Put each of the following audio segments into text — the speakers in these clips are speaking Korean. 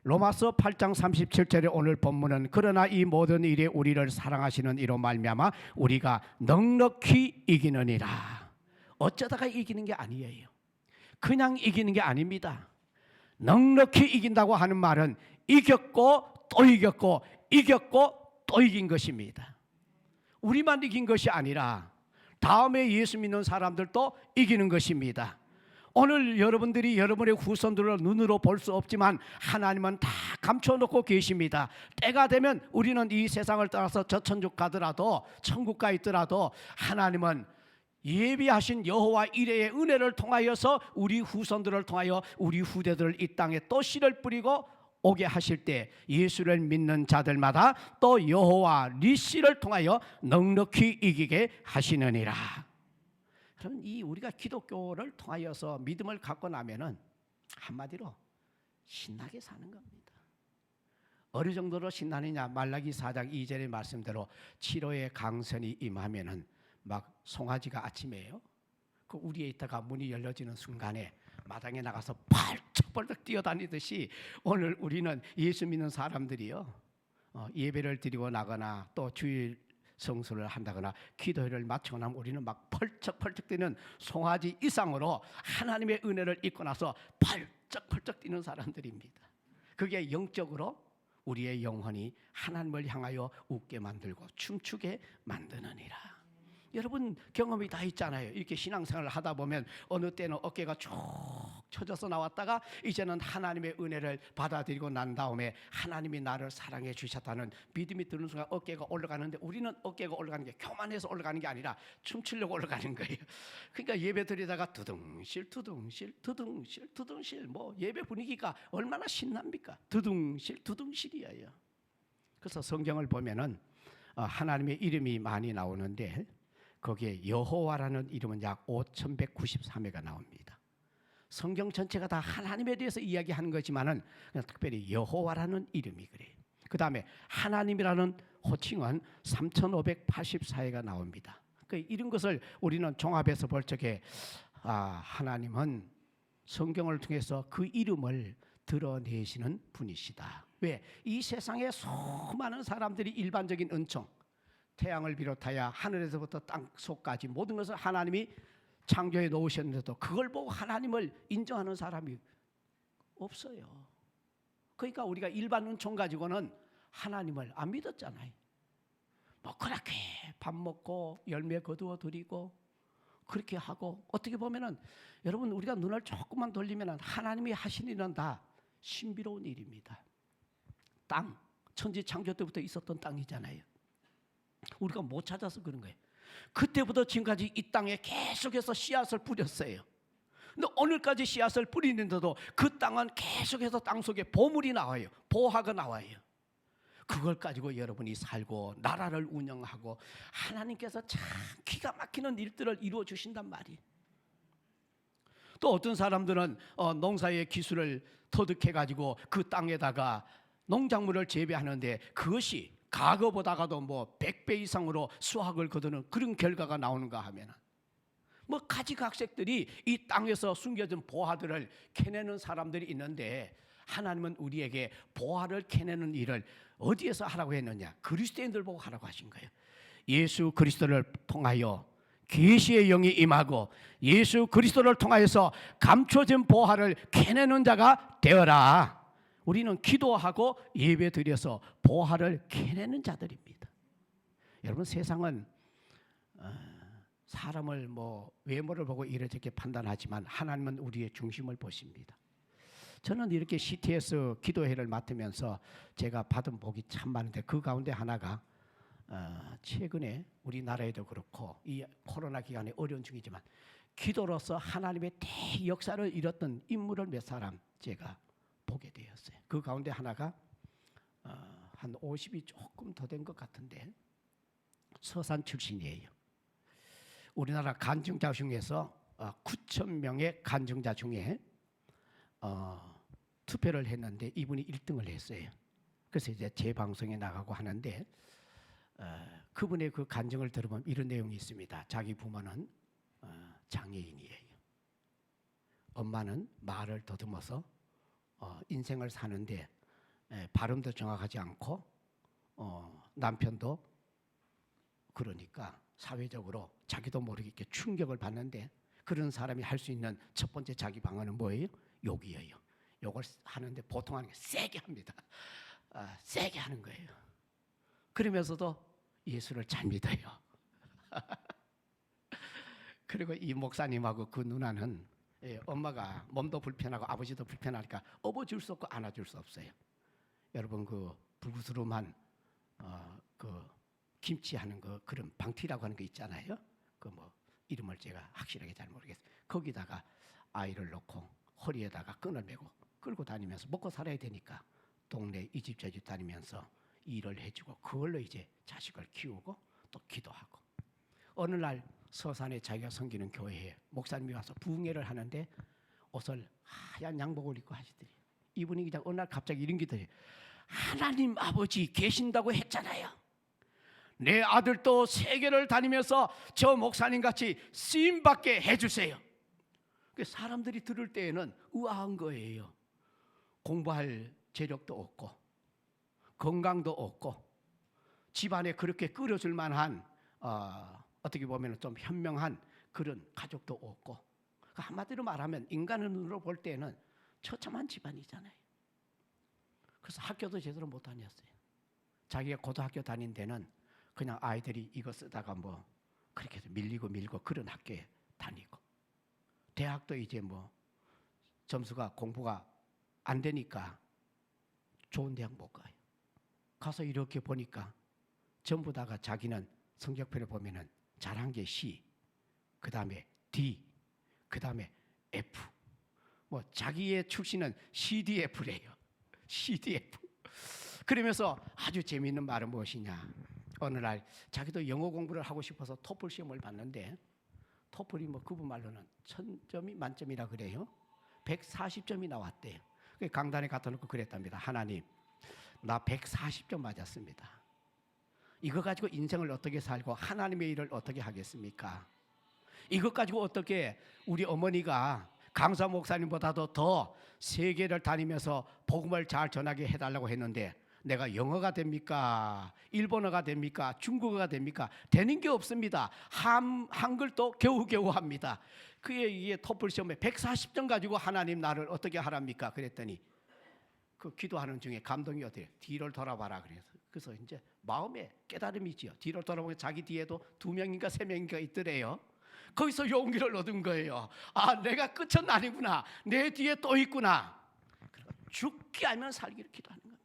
로마서 8장 37절의 오늘 본문은 그러나 이 모든 일에 우리를 사랑하시는 이로 말미암아 우리가 넉넉히 이기느니라. 어쩌다가 이기는 게 아니에요. 그냥 이기는 게 아닙니다. 넉넉히 이긴다고 하는 말은 이겼고 또 이겼고 이겼고 또 이긴 것입니다. 우리만 이긴 것이 아니라 다음에 예수 믿는 사람들도 이기는 것입니다. 오늘 여러분들이 여러분의 후손들을 눈으로 볼 수 없지만 하나님은 다 감춰놓고 계십니다. 때가 되면 우리는 이 세상을 떠나서 저천국 가더라도 천국 가 있더라도 하나님은 예비하신 여호와 이레의 은혜를 통하여서 우리 후손들을 통하여 우리 후대들을 이 땅에 또 씨를 뿌리고 오게 하실 때 예수를 믿는 자들마다 또 여호와 니시를 통하여 넉넉히 이기게 하시느니라. 그럼 이 우리가 기독교를 통하여서 믿음을 갖고 나면은 한마디로 신나게 사는 겁니다. 어느 정도로 신나느냐? 말라기 4장 2절의 말씀대로 7호의 강선이 임하면은 막 송아지가 아침에요. 그 우리에 있다가 문이 열려지는 순간에 마당에 나가서 펄쩍펄쩍 뛰어다니듯이 오늘 우리는 예수 믿는 사람들이요 예배를 드리고 나거나 또 주일 성수를 한다거나 기도회를 마치고 나면 우리는 막 펄쩍펄쩍 뛰는 송아지 이상으로 하나님의 은혜를 입고 나서 펄쩍펄쩍 뛰는 사람들입니다. 그게 영적으로 우리의 영혼이 하나님을 향하여 웃게 만들고 춤추게 만드느니라. 여러분 경험이 다 있잖아요. 이렇게 신앙생활을 하다 보면 어느 때는 어깨가 쭉 처져서 나왔다가 이제는 하나님의 은혜를 받아들이고 난 다음에 하나님이 나를 사랑해 주셨다는 믿음이 드는 순간 어깨가 올라가는데 우리는 어깨가 올라가는 게 교만해서 올라가는 게 아니라 춤추려고 올라가는 거예요. 그러니까 예배 드리다가 두둥실 두둥실 두둥실 두둥실 뭐 예배 분위기가 얼마나 신납니까? 두둥실 두둥실이에요. 그래서 성경을 보면은 하나님의 이름이 많이 나오는데 거기에 여호와라는 이름은 약 5193회가 나옵니다. 성경 전체가 다 하나님에 대해서 이야기하는 거지만은 그냥 특별히 여호와라는 이름이 그래요. 그 다음에 하나님이라는 호칭은 3584회가 나옵니다. 이런 것을 우리는 종합해서 볼 적에 하나님은 성경을 통해서 그 이름을 드러내시는 분이시다. 왜? 이 세상에 수많은 사람들이 일반적인 은총 태양을 비롯하여 하늘에서부터 땅속까지 모든 것을 하나님이 창조해 놓으셨는데도 그걸 보고 하나님을 인정하는 사람이 없어요. 그러니까 우리가 일반 은총 가지고는 하나님을 안 믿었잖아요. 뭐 그렇게 밥 먹고 열매 거두어 드리고 그렇게 하고 어떻게 보면은 여러분 우리가 눈을 조금만 돌리면 하나님이 하신 일은 다 신비로운 일입니다. 땅 천지 창조 때부터 있었던 땅이잖아요. 우리가 못 찾아서 그런 거예요. 그때부터 지금까지 이 땅에 계속해서 씨앗을 뿌렸어요. 근데 오늘까지 씨앗을 뿌리는데도 그 땅은 계속해서 땅속에 보물이 나와요. 보화가 나와요. 그걸 가지고 여러분이 살고 나라를 운영하고 하나님께서 참 기가 막히는 일들을 이루어 주신단 말이에요. 또 어떤 사람들은 농사의 기술을 터득해 가지고 그 땅에다가 농작물을 재배하는데 그것이 과거보다가도 뭐 100배 이상으로 수확을 거두는 그런 결과가 나오는가 하면 뭐 가지각색들이 이 땅에서 숨겨진 보화들을 캐내는 사람들이 있는데 하나님은 우리에게 보화를 캐내는 일을 어디에서 하라고 했느냐? 그리스도인들 보고 하라고 하신 거예요. 예수 그리스도를 통하여 계시의 영이 임하고 예수 그리스도를 통하여서 감춰진 보화를 캐내는 자가 되어라. 우리는 기도하고 예배 드려서 보화를 캐내는 자들입니다. 여러분 세상은 사람을 뭐 외모를 보고 이렇게 판단하지만 하나님은 우리의 중심을 보십니다. 저는 이렇게 CTS 기도회를 맡으면서 제가 받은 복이 참 많은데 그 가운데 하나가 최근에 우리나라에도 그렇고 이 코로나 기간에 어려운 중이지만 기도로서 하나님의 대역사를 이뤘던 인물을 몇 사람 제가 보게 되었어요. 그 가운데 하나가 한 50이 조금 더 된 것 같은데 서산 출신이에요. 우리나라 간증자 중에서 9,000명의 간증자 중에 투표를 했는데 이분이 1등을 했어요. 그래서 이제 제 방송에 나가고 하는데 그분의 그 간증을 들으면 이런 내용이 있습니다. 자기 부모는 장애인이에요. 엄마는 말을 더듬어서 인생을 사는데 발음도 정확하지 않고 남편도 그러니까 사회적으로 자기도 모르게 이렇게 충격을 받는데 그런 사람이 할 수 있는 첫 번째 자기 방어는 뭐예요? 욕이에요. 욕을 하는데 보통 하는 게 세게 합니다. 세게 하는 거예요. 그러면서도 예수를 잘 믿어요. 그리고 이 목사님하고 그 누나는 엄마가 몸도 불편하고 아버지도 불편하니까 업어줄 수 없고 안아줄 수 없어요. 여러분 그 불구스름한 그 김치하는 거 그런 방티라고 하는 거 있잖아요. 그 뭐 이름을 제가 확실하게 잘 모르겠어요. 거기다가 아이를 놓고 허리에다가 끈을 메고 끌고 다니면서 먹고 살아야 되니까 동네 이 집 저 집 다니면서 일을 해주고 그걸로 이제 자식을 키우고 또 기도하고 어느 날 서산에 자기가 섬기는 교회에 목사님이 와서 부흥회를 하는데 옷을 하얀 양복을 입고 하시더니 이분이 그냥 어느 날 갑자기 이런 게 들어요. 하나님 아버지 계신다고 했잖아요. 내 아들도 세계를 다니면서 저 목사님 같이 쓰임받게 해주세요. 사람들이 들을 때에는 우아한 거예요. 공부할 재력도 없고 건강도 없고 집안에 그렇게 끌어줄 만한 어떻게 보면 좀 현명한 그런 가족도 없고 한마디로 말하면 인간의 눈으로 볼 때는 처참한 집안이잖아요. 그래서 학교도 제대로 못 다녔어요. 자기가 고등학교 다닌 데는 그냥 아이들이 이거 쓰다가 뭐 그렇게 해서 밀리고 그런 학교에 다니고 대학도 이제 뭐 점수가 공부가 안 되니까 좋은 대학 못 가요. 가서 이렇게 보니까 전부 다가 자기는 성적표를 보면은 잘한 게 C, 그 다음에 D, 그 다음에 F. 뭐 자기의 출신은 CDF래요. CDF. 그러면서 아주 재미있는 말은 무엇이냐? 어느 날 자기도 영어 공부를 하고 싶어서 토플 시험을 봤는데 토플이 뭐 그분 말로는 1000점이 만점이라 그래요. 140점이 나왔대요. 강단에 갖다 놓고 그랬답니다. 하나님, 나 140점 맞았습니다. 이거 가지고 인생을 어떻게 살고 하나님의 일을 어떻게 하겠습니까? 이것 가지고 어떻게 우리 어머니가 강사 목사님보다도 더 세계를 다니면서 복음을 잘 전하게 해달라고 했는데 내가 영어가 됩니까? 일본어가 됩니까? 중국어가 됩니까? 되는 게 없습니다. 한글도 겨우겨우 합니다. 그의 토플 시험에 140점 가지고 하나님 나를 어떻게 하랍니까? 그랬더니 그 기도하는 중에 감동이 어때요? 뒤를 돌아봐라 그래서 이제 마음에 깨달음이지요. 뒤를 돌아보면 자기 뒤에도 2명인가 3명인가 있더래요. 거기서 용기를 얻은 거예요. 아, 내가 끝은 아니구나. 내 뒤에 또 있구나. 죽기 알면 살기를 기도하는 겁니다.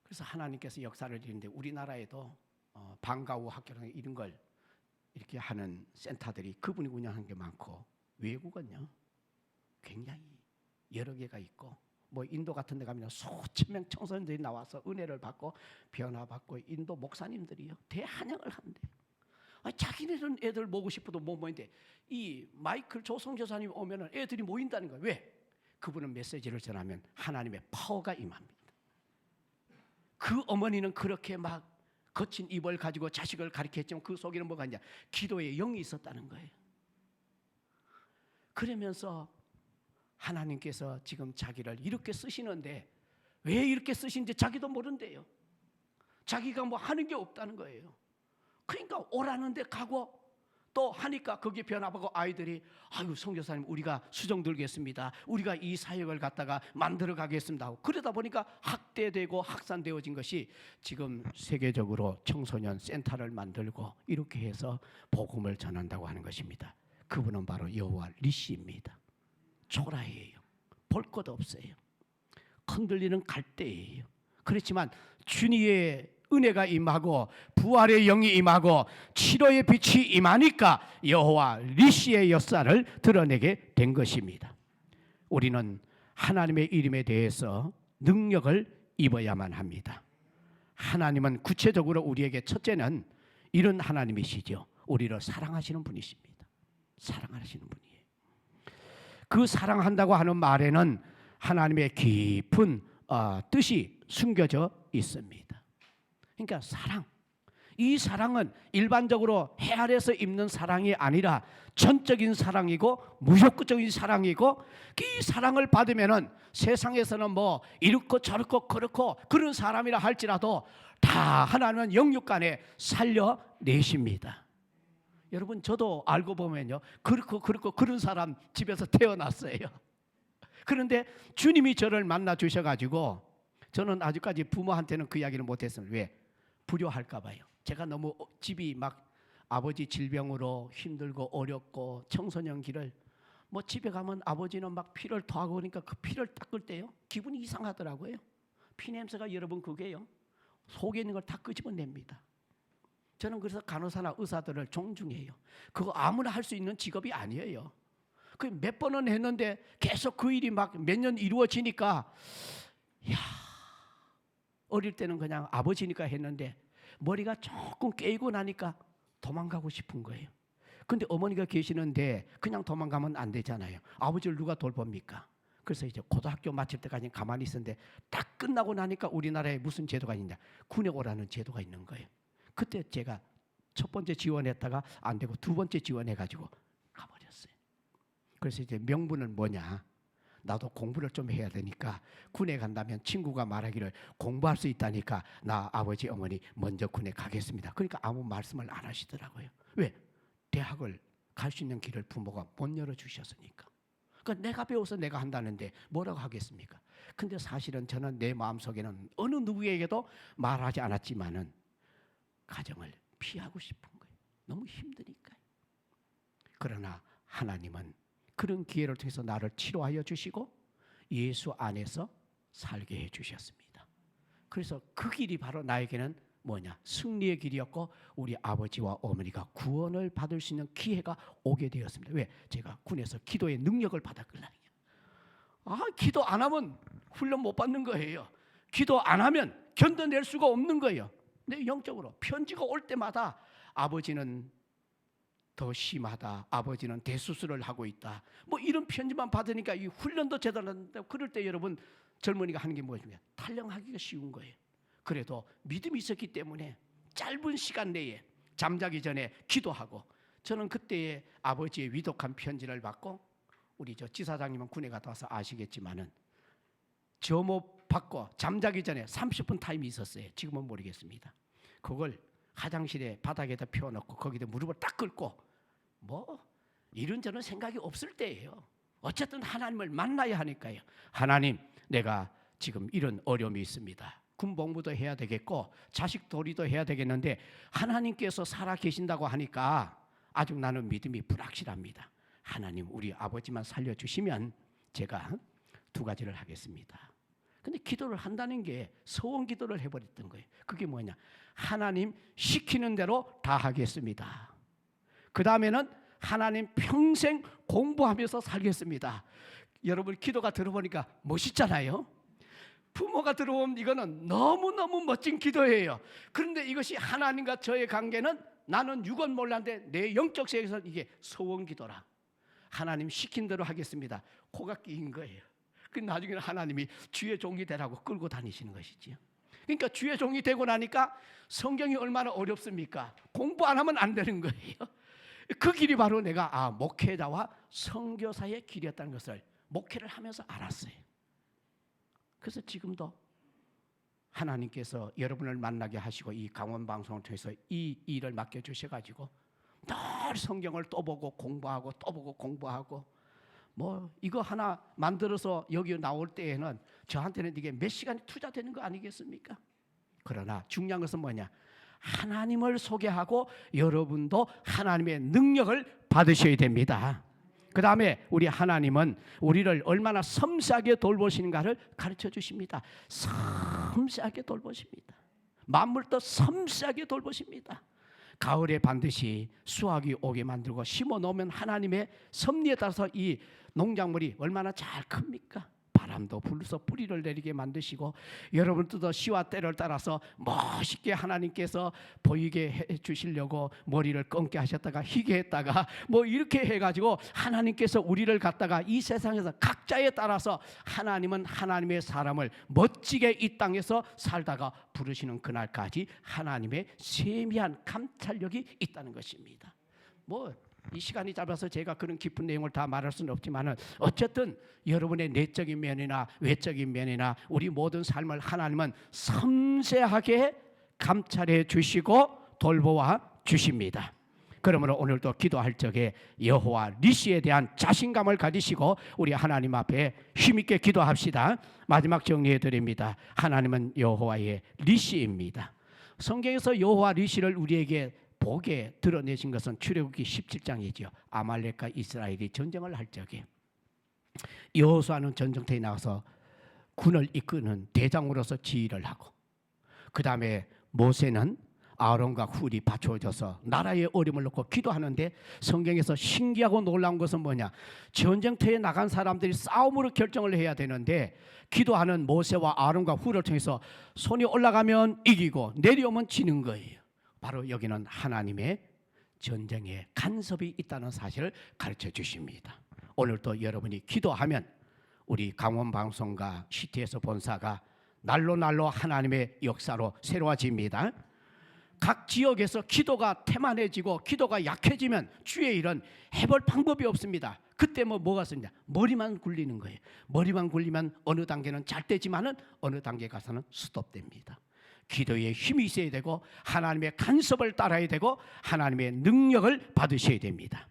그래서 하나님께서 역사를 이루는데 우리나라에도 방과 후 학교랑 이런 걸 이렇게 하는 센터들이 그분이 운영한 게 많고 외국은요 굉장히 여러 개가 있고 뭐 인도 같은 데 가면 수천 명 청소년들이 나와서 은혜를 받고 변화받고 인도 목사님들이요 대환영을 한대. 자기네는 애들 모으고 싶어도 못 모이는데 이 마이클 조성 교사님 오면은 애들이 모인다는 거예요. 왜? 그분은 메시지를 전하면 하나님의 파워가 임합니다. 그 어머니는 그렇게 막 거친 입을 가지고 자식을 가르쳤지만 그 속에는 뭐가 있냐? 기도의 영이 있었다는 거예요. 그러면서 하나님께서 지금 자기를 이렇게 쓰시는데 왜 이렇게 쓰시는지 자기도 모른대요. 자기가 뭐 하는 게 없다는 거예요. 그러니까 오라는 데 가고 또 하니까 거기에 변화하고 아이들이 아유 선교사님 우리가 수정 들겠습니다. 우리가 이 사역을 갖다가 만들어 가겠습니다 하고 그러다 보니까 학대되고 확산되어진 것이 지금 세계적으로 청소년 센터를 만들고 이렇게 해서 복음을 전한다고 하는 것입니다. 그분은 바로 여호와 리시입니다. 초라해요. 볼 것 없어요. 흔들리는 갈대예요. 그렇지만 주님의 은혜가 임하고 부활의 영이 임하고 치료의 빛이 임하니까 여호와 리시의 역사를 드러내게 된 것입니다. 우리는 하나님의 이름에 대해서 능력을 입어야만 합니다. 하나님은 구체적으로 우리에게 첫째는 이런 하나님이시죠. 우리를 사랑하시는 분이십니다. 사랑하시는 분이에요. 그 사랑한다고 하는 말에는 하나님의 깊은 뜻이 숨겨져 있습니다. 그러니까 사랑, 이 사랑은 일반적으로 해 아래서 입는 사랑이 아니라 전적인 사랑이고 무조건적인 사랑이고, 이 사랑을 받으면은 세상에서는 뭐 이렇고 저렇고 그렇고 그런 사람이라 할지라도 다 하나님은 영육간에 살려내십니다. 여러분, 저도 알고 보면요, 그렇고 그런 사람 집에서 태어났어요. 그런데 주님이 저를 만나 주셔가지고, 저는 아직까지 부모한테는 그 이야기를 못했어요. 왜? 불효할까 봐요. 제가 너무 집이 막 아버지 질병으로 힘들고 어렵고 청소년기를, 뭐 집에 가면 아버지는 막 피를 토하고 그러니까 그 피를 닦을 때요, 기분이 이상하더라고요. 피 냄새가 여러분 그게요, 속에 있는 걸 다 끄집어냅니다. 저는 그래서 간호사나 의사들을 존중해요. 그거 아무나 할 수 있는 직업이 아니에요. 그 몇 번은 했는데 계속 그 일이 막 몇 년 이루어지니까, 야, 어릴 때는 그냥 아버지니까 했는데 머리가 조금 깨이고 나니까 도망가고 싶은 거예요. 근데 어머니가 계시는데 그냥 도망가면 안 되잖아요. 아버지를 누가 돌봅니까? 그래서 이제 고등학교 마칠 때까지 가만히 있었는데, 딱 끝나고 나니까 우리나라에 무슨 제도가 있냐, 군에 오라는 제도가 있는 거예요. 그때 제가 첫 번째 지원했다가 안 되고 두 번째 지원해가지고 가버렸어요. 그래서 이제 명분은 뭐냐, 나도 공부를 좀 해야 되니까 군에 간다면 친구가 말하기를 공부할 수 있다니까 나 아버지 어머니 먼저 군에 가겠습니다. 그러니까 아무 말씀을 안 하시더라고요. 왜? 대학을 갈 수 있는 길을 부모가 못 열어주셨으니까. 그러니까 내가 배워서 내가 한다는데 뭐라고 하겠습니까? 근데 사실은 저는 내 마음속에는 어느 누구에게도 말하지 않았지만은 가정을 피하고 싶은 거예요. 너무 힘드니까요. 그러나 하나님은 그런 기회를 통해서 나를 치료하여 주시고 예수 안에서 살게 해주셨습니다. 그래서 그 길이 바로 나에게는 뭐냐, 승리의 길이었고 우리 아버지와 어머니가 구원을 받을 수 있는 기회가 오게 되었습니다. 왜? 제가 군에서 기도의 능력을 받았거든요. 기도 안 하면 훈련 못 받는 거예요. 기도 안 하면 견뎌낼 수가 없는 거예요. 내 영적으로 편지가 올 때마다 아버지는 더 심하다, 아버지는 대수술을 하고 있다, 뭐 이런 편지만 받으니까 이 훈련도 제대로 하는데, 그럴 때 여러분 젊은이가 하는 게 뭐냐면 탈령하기가 쉬운 거예요. 그래도 믿음이 있었기 때문에 짧은 시간 내에 잠자기 전에 기도하고, 저는 그때의 아버지의 위독한 편지를 받고, 우리 저 지사장님은 군에 갔다 와서 아시겠지만은 점호 받고 잠자기 전에 30분 타임이 있었어요. 지금은 모르겠습니다. 그걸 화장실에 바닥에다 펴놓고 거기다 무릎을 딱 꿇고, 뭐 이런저런 생각이 없을 때예요. 어쨌든 하나님을 만나야 하니까요. 하나님, 내가 지금 이런 어려움이 있습니다. 군복무도 해야 되겠고 자식 도리도 해야 되겠는데 하나님께서 살아 계신다고 하니까 아직 나는 믿음이 불확실합니다. 하나님, 우리 아버지만 살려주시면 제가 두 가지를 하겠습니다. 근데 기도를 한다는 게 서원 기도를 해버렸던 거예요. 그게 뭐냐, 하나님 시키는 대로 다 하겠습니다. 그 다음에는 하나님 평생 공부하면서 살겠습니다. 여러분, 기도가 들어보니까 멋있잖아요. 부모가 들어보면 이거는 너무너무 멋진 기도예요. 그런데 이것이 하나님과 저의 관계는, 나는 육은 몰랐는데 내 영적 세계에서 이게 소원 기도라. 하나님 시킨 대로 하겠습니다. 코가 끼인 거예요. 그 나중에는 하나님이 주의 종이 되라고 끌고 다니시는 것이지요. 그러니까 주의 종이 되고 나니까 성경이 얼마나 어렵습니까? 공부 안 하면 안 되는 거예요. 그 길이 바로 내가 목회자와 선교사의 길이었다는 것을 목회를 하면서 알았어요. 그래서 지금도 하나님께서 여러분을 만나게 하시고 이 강원방송을 통해서 이 일을 맡겨주셔가지고 늘 성경을 또 보고 공부하고 또 보고 공부하고, 뭐 이거 하나 만들어서 여기 나올 때에는 저한테는 이게 몇 시간이 투자되는 거 아니겠습니까? 그러나 중요한 것은 뭐냐, 하나님을 소개하고 여러분도 하나님의 능력을 받으셔야 됩니다. 그 다음에 우리 하나님은 우리를 얼마나 섬세하게 돌보시는가를 가르쳐 주십니다. 섬세하게 돌보십니다. 만물도 섬세하게 돌보십니다. 가을에 반드시 수확이 오게 만들고 심어 놓으면 하나님의 섭리에 따라서 이 농작물이 얼마나 잘 큽니까? 바람도 불러서 뿌리를 내리게 만드시고 여러분들도 시와 때를 따라서 멋있게 하나님께서 보이게 해 주시려고 머리를 검게 하셨다가 희게 했다가 뭐 이렇게 해가지고 하나님께서 우리를 갖다가 이 세상에서 각자에 따라서 하나님은 하나님의 사람을 멋지게 이 땅에서 살다가 부르시는 그날까지 하나님의 세미한 감찰력이 있다는 것입니다. 뭐 이 시간이 짧아서 제가 그런 깊은 내용을 다 말할 수는 없지만은 어쨌든 여러분의 내적인 면이나 외적인 면이나 우리 모든 삶을 하나님은 섬세하게 감찰해 주시고 돌보아 주십니다. 그러므로 오늘도 기도할 적에 여호와 니시에 대한 자신감을 가지시고 우리 하나님 앞에 힘있게 기도합시다. 마지막 정리해 드립니다. 하나님은 여호와의 니시입니다. 성경에서 여호와 니시를 우리에게 보게 드러내신 것은 출애굽기 17장이죠. 아말렉과 이스라엘이 전쟁을 할 적에 여호수아는 전쟁터에 나가서 군을 이끄는 대장으로서 지휘를 하고, 그 다음에 모세는 아론과 훌이 받쳐줘서 나라의 어려움을 놓고 기도하는데, 성경에서 신기하고 놀라운 것은 뭐냐, 전쟁터에 나간 사람들이 싸움으로 결정을 해야 되는데 기도하는 모세와 아론과 훌을 통해서 손이 올라가면 이기고 내려오면 지는 거예요. 바로 여기는 하나님의 전쟁에 간섭이 있다는 사실을 가르쳐 주십니다. 오늘도 여러분이 기도하면 우리 강원방송과 CTS 본사가 날로 하나님의 역사로 새로워집니다. 각 지역에서 기도가 태만해지고 기도가 약해지면 주의 일은 해볼 방법이 없습니다. 그때 뭐가 있습니다. 머리만 굴리는 거예요. 머리만 굴리면 어느 단계는 잘 되지만은 어느 단계 가서는 스톱됩니다. 기도에 힘이 있어야 되고 하나님의 간섭을 따라야 되고 하나님의 능력을 받으셔야 됩니다.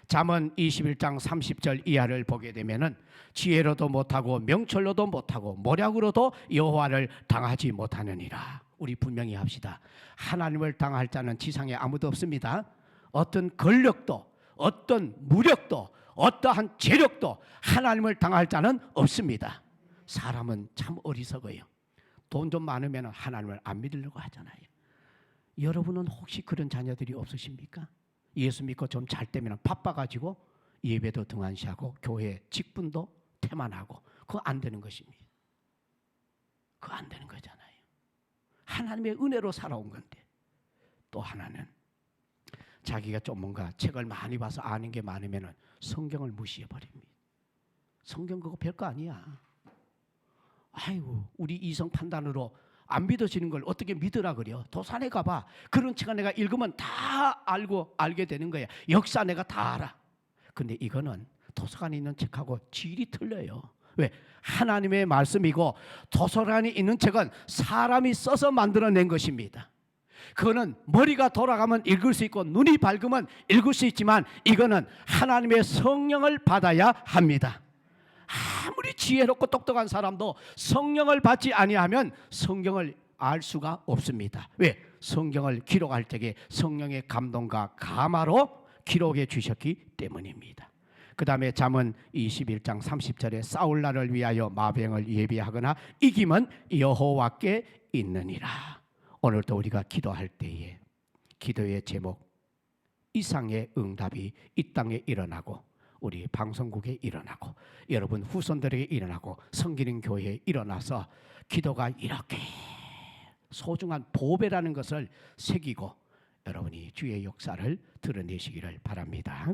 잠언 21장 30절 이하를 보게 되면은 지혜로도 못하고 명철로도 못하고 모략으로도 여호와를 당하지 못하느니라. 우리 분명히 합시다. 하나님을 당할 자는 지상에 아무도 없습니다. 어떤 권력도 어떤 무력도 어떠한 재력도 하나님을 당할 자는 없습니다. 사람은 참 어리석어요. 돈 좀 많으면 하나님을 안 믿으려고 하잖아요. 여러분은 혹시 그런 자녀들이 없으십니까? 예수 믿고 좀 잘 때면 바빠가지고 예배도 등한시하고 교회 직분도 태만하고, 그거 안 되는 것입니다. 그거 안 되는 거잖아요. 하나님의 은혜로 살아온 건데. 또 하나는 자기가 좀 뭔가 책을 많이 봐서 아는 게 많으면 성경을 무시해버립니다. 성경 그거 별거 아니야. 아이고, 우리 이성 판단으로 안 믿어지는 걸 어떻게 믿으라 그래요? 도산에 가봐. 그런 책을 내가 읽으면 다 알게 되는 거야. 역사 내가 다 알아. 근데 이거는 도서관에 있는 책하고 질이 틀려요. 왜? 하나님의 말씀이고 도서관에 있는 책은 사람이 써서 만들어낸 것입니다. 그거는 머리가 돌아가면 읽을 수 있고 눈이 밝으면 읽을 수 있지만 이거는 하나님의 성령을 받아야 합니다. 아무리 지혜롭고 똑똑한 사람도 성령을 받지 아니하면 성경을 알 수가 없습니다. 왜? 성경을 기록할 때에 성령의 감동과 감화로 기록해 주셨기 때문입니다. 그 다음에 잠언 21장 30절에 싸울 날을 위하여 마병을 예비하거나 이김은 여호와께 있느니라. 오늘도 우리가 기도할 때에 기도의 제목 이상의 응답이 이 땅에 일어나고 우리 방송국에 일어나고 여러분 후손들에게 일어나고 섬기는 교회에 일어나서 기도가 이렇게 소중한 보배라는 것을 새기고 여러분이 주의 역사를 드러내시기를 바랍니다.